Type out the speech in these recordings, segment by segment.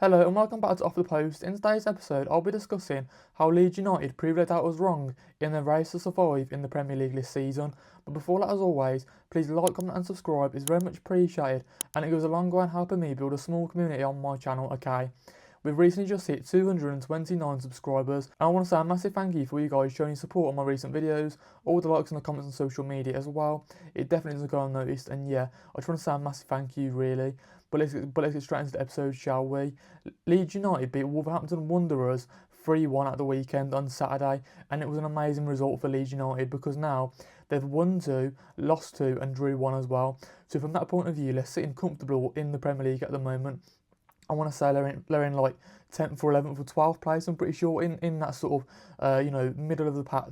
Hello and welcome back to Off the Post. In today's episode, I'll be discussing how Leeds United proved their doubt was wrong in their race to survive in the Premier League this season. But before that, as always, please like, comment and subscribe. It's very much appreciated and it goes a long way in helping me build a small community on my channel, okay? We've recently just hit 229 subscribers, and I want to say a massive thank you for you guys showing support on my recent videos, all the likes and the comments on social media as well. It definitely doesn't go unnoticed, and yeah, I just want to say a massive thank you really. But let's get straight into the episode, shall we? Leeds United beat Wolverhampton Wanderers 3-1 at the weekend on Saturday, and it was an amazing result for Leeds United because now they've won 2, lost 2 and drew 1 as well. So from that point of view, they're sitting comfortable in the Premier League at the moment. I want to say they're in like 10th or 11th or 12th place, I'm pretty sure, in that sort of, middle of the pack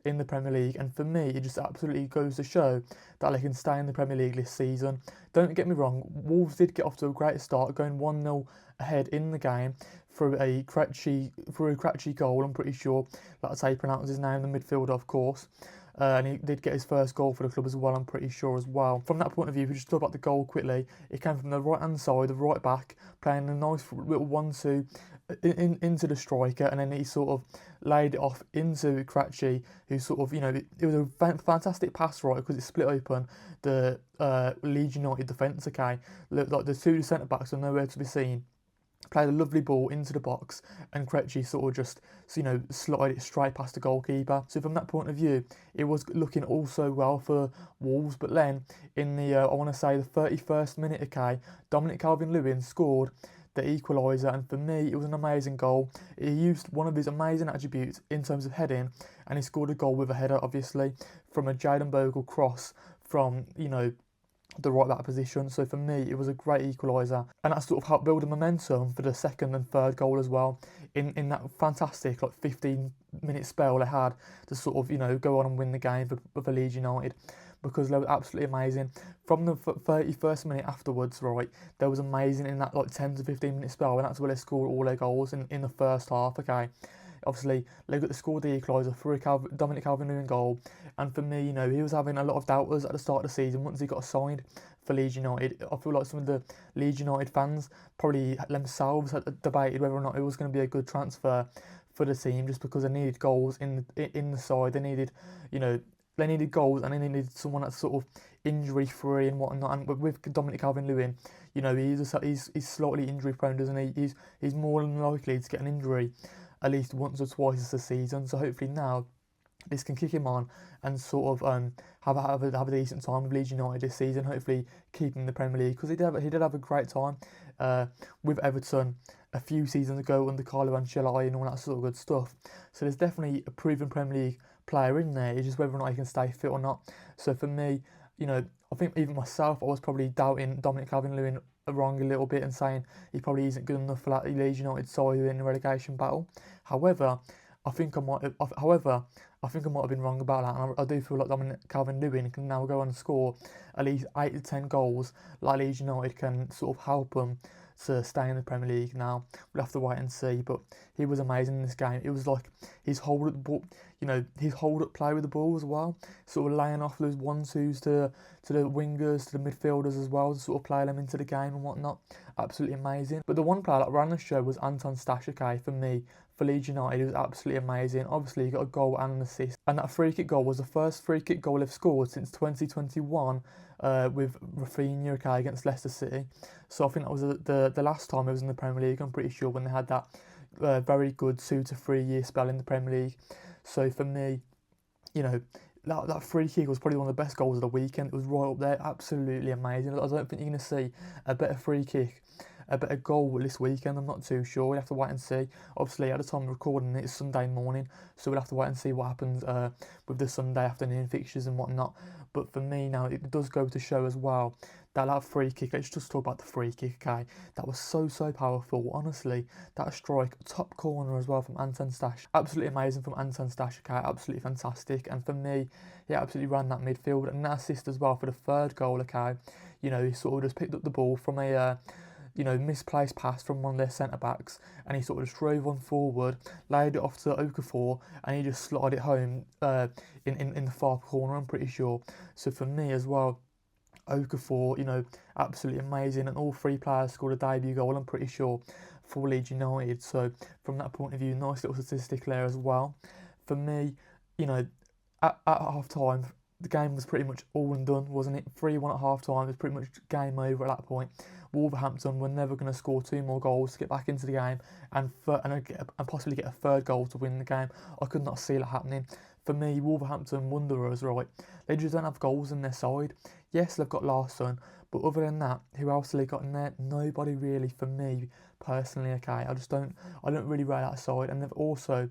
in the Premier League. And for me, it just absolutely goes to show that they can stay in the Premier League this season. Don't get me wrong, Wolves did get off to a great start, going 1-0 ahead in the game through a Kratchy goal, I'm pretty sure. That's how you pronounce his name, the midfielder, of course. And he did get his first goal for the club as well, I'm pretty sure as well. From that point of view, if we just talk about the goal quickly, it came from the right-hand side, the right back, playing a nice little 1-2 into the striker, and then he sort of laid it off into Kratchy, who sort of, it was a fantastic pass, right, because it split open the Leeds United defence, okay? Like the two centre-backs are nowhere to be seen. Played a lovely ball into the box, and Kretschy sort of just, slotted it straight past the goalkeeper. So from that point of view, it was looking also well for Wolves. But then, in the, I want to say, the 31st minute, okay, Dominic Calvert-Lewin scored the equaliser, and for me, it was an amazing goal. He used one of his amazing attributes in terms of heading, and he scored a goal with a header, obviously, from a Jayden Bogle cross from, the right back position. So for me, it was a great equaliser, and that sort of helped build a momentum for the second and third goal as well in that fantastic 15-minute spell they had to sort of go on and win the game for Leeds United, because they were absolutely amazing. From the 31st minute afterwards, right, they was amazing in that 10 to 15 minute spell, and that's where they scored all their goals in the first half, okay. Obviously, they got to score the equaliser through a Dominic Calvert-Lewin goal, and for me, he was having a lot of doubters at the start of the season once he got signed for Leeds United. I feel like some of the Leeds United fans probably themselves had debated whether or not it was going to be a good transfer for the team, just because they needed goals in the side. They needed, they needed goals, and they needed someone that's sort of injury-free and whatnot. And with Dominic Calvert-Lewin, he's slightly injury-prone, doesn't he? He's more than likely to get an injury at least once or twice a season. So hopefully now this can kick him on and sort of have a decent time with Leeds United this season. Hopefully keep him in the Premier League, because he did have a great time with Everton a few seasons ago under Carlo Ancelotti and all that sort of good stuff. So there's definitely a proven Premier League player in there. It's just whether or not he can stay fit or not. So for me, I think even myself, I was probably doubting Dominic Calvert-Lewin wrong a little bit and saying he probably isn't good enough for that Leeds United side in the relegation battle. However, I think I might have been wrong about that, and I do feel like Dominic Calvert-Lewin can now go on and score at least 8 to 10 goals. Like Leeds United can sort of help them to stay in the Premier League now. We'll have to wait and see, but he was amazing in this game. It was like his hold up ball, his hold up play with the ball as well, sort of laying off those 1-2s to the wingers, to the midfielders as well, to sort of play them into the game and whatnot. Absolutely amazing. But the one player that ran the show was Anton Stach, okay, for me. For Leeds United, it was absolutely amazing. Obviously, he got a goal and an assist, and that free kick goal was the first free kick goal they've scored since 2021 with Rafinha, okay, against Leicester City. So I think that was the last time it was in the Premier League, I'm pretty sure, when they had that very good 2 to 3 year spell in the Premier League. So for me, that free kick was probably one of the best goals of the weekend. It was right up there, absolutely amazing. I don't think you're going to see a better free kick, a better goal this weekend. I'm not too sure. We'll have to wait and see. Obviously, at the time of recording it's Sunday morning, so we'll have to wait and see what happens with the Sunday afternoon fixtures and whatnot. But for me now, it does go to show as well that free kick, let's just talk about the free kick, okay? That was so powerful, honestly. That strike, top corner as well from Anton Stach. Absolutely amazing from Anton Stach, okay? Absolutely fantastic. And for me, he absolutely ran that midfield, and that assist as well for the third goal, okay? He sort of just picked up the ball from a misplaced pass from one of their centre-backs, and he sort of just drove on forward, laid it off to Okafor, and he just slotted it home in the far corner, I'm pretty sure. So for me as well, Okafor, absolutely amazing, and all three players scored a debut goal, I'm pretty sure, for Leeds United. So from that point of view, nice little statistic there as well. For me, you know, at half time, the game was pretty much all and done, wasn't it? 3-1 at half time, it was pretty much game over at that point. Wolverhampton were never going to score 2 more goals to get back into the game and possibly get a third goal to win the game. I could not see that happening. For me, Wolverhampton Wanderers, right, they just don't have goals in their side. Yes, they've got Larsson, but other than that, who else have they got in there? Nobody really for me, personally, okay? I don't really rate that side. And they've also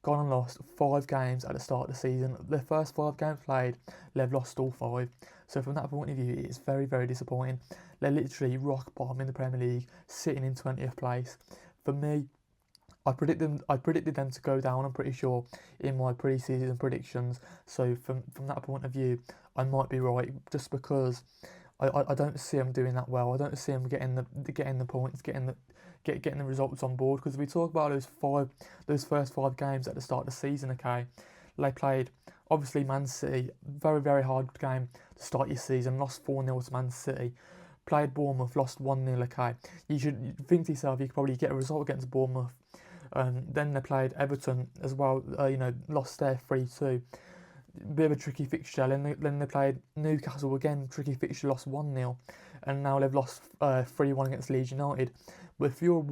gone and lost 5 games at the start of the season. Their first 5 games played, they've lost all 5. So from that point of view, it's very, very disappointing. They're literally rock bottom in the Premier League, sitting in 20th place. For me, I predicted them to go down, I'm pretty sure, in my pre-season predictions. So from that point of view, I might be right, just because I don't see them doing that well. I don't see them getting the points, getting the results on board. Because if we talk about those first 5 games at the start of the season, okay, they played obviously Man City, very, very hard game to start your season, lost 4-0 to Man City. Played Bournemouth, lost 1-0, okay. You think to yourself, you could probably get a result against Bournemouth. Then they played Everton as well, lost there 3-2. Bit of a tricky fixture. Then they played Newcastle again, tricky fixture, lost 1-0. And now they've lost 3-1 against Leeds United. But if you're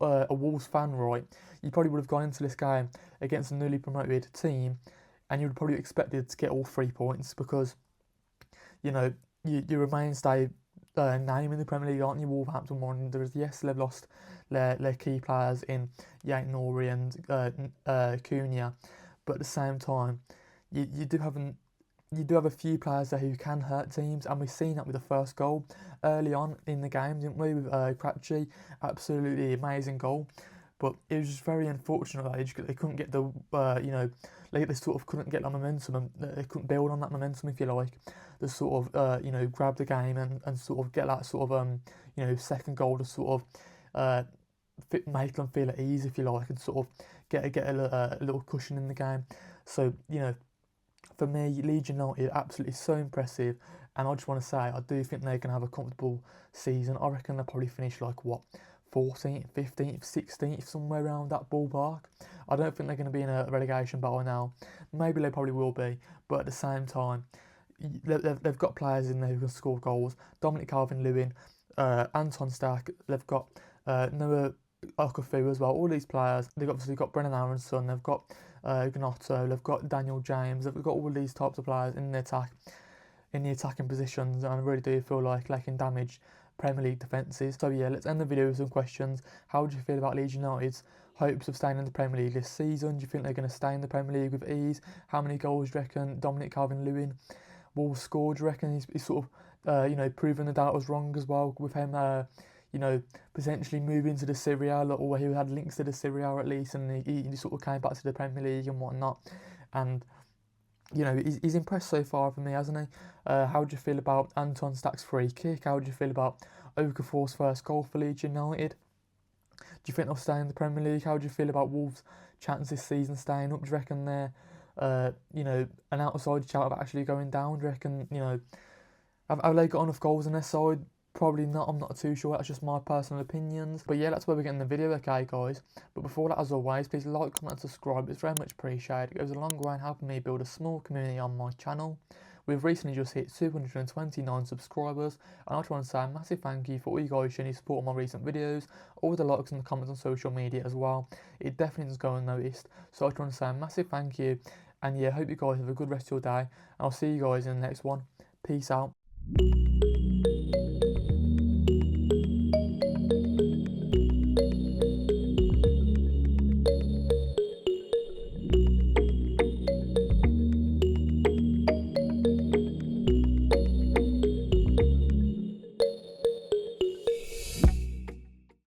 a Wolves fan, right, you probably would have gone into this game against a newly promoted team, and you would probably expected to get all 3 points, because, you a mainstay name in the Premier League, aren't you, Wolverhampton Wanderers? Yes, they've lost their key players in Yait Nouri and Cunha, but at the same time, you do have a few players there who can hurt teams, and we've seen that with the first goal early on in the game, didn't we? With Cratchy, absolutely amazing goal, but it was just very unfortunate that they couldn't get they sort of couldn't get that momentum, and they couldn't build on that momentum, if you like, to sort of grab the game and sort of get that sort of second goal to sort of make them feel at ease, if you like, and sort of get a little cushion in the game. So for me, Leeds United, absolutely so impressive, and I just want to say, I do think they're going to have a comfortable season. I reckon they'll probably finish 14th, 15th, 16th, somewhere around that ballpark. I don't think they're going to be in a relegation battle now. Maybe they probably will be, but at the same time, they've got players in there who can score goals. Dominic Calvert-Lewin, Anton Stach, they've got Noah Okafu as well. All these players, they've obviously got Brennan Aronson, they've got Gnotto, they've got Daniel James, they've got all these types of players in the attacking positions, and I really do feel like they can damage Premier League defences. So yeah, let's end the video with some questions. How do you feel about Leeds United's hopes of staying in the Premier League this season? Do you think they're going to stay in the Premier League with ease? How many goals do you reckon Dominic Calvert-Lewin will score? Do you reckon he's sort of proven the doubters wrong as well, with him potentially moving to the Serie A, or he had links to the Serie A at least, and he sort of came back to the Premier League and whatnot, and he's impressed so far for me, hasn't he? How do you feel about Anton Stach's free kick? How do you feel about Okafor's first goal for Leeds United? Do you think they'll stay in the Premier League? How do you feel about Wolves' chance this season staying up? Do you reckon they're an outside shout of actually going down? Do you reckon have they got enough goals on their side? Probably not, I'm not too sure, that's just my personal opinions. But yeah, that's where we're getting the video, okay guys? But before that, as always, please like, comment and subscribe, it's very much appreciated. It goes a long way in helping me build a small community on my channel. We've recently just hit 229 subscribers, and I just want to say a massive thank you for all you guys showing your support on my recent videos, all the likes and the comments on social media as well. It definitely does go unnoticed, so I just want to say a massive thank you, and yeah, hope you guys have a good rest of your day, and I'll see you guys in the next one. Peace out.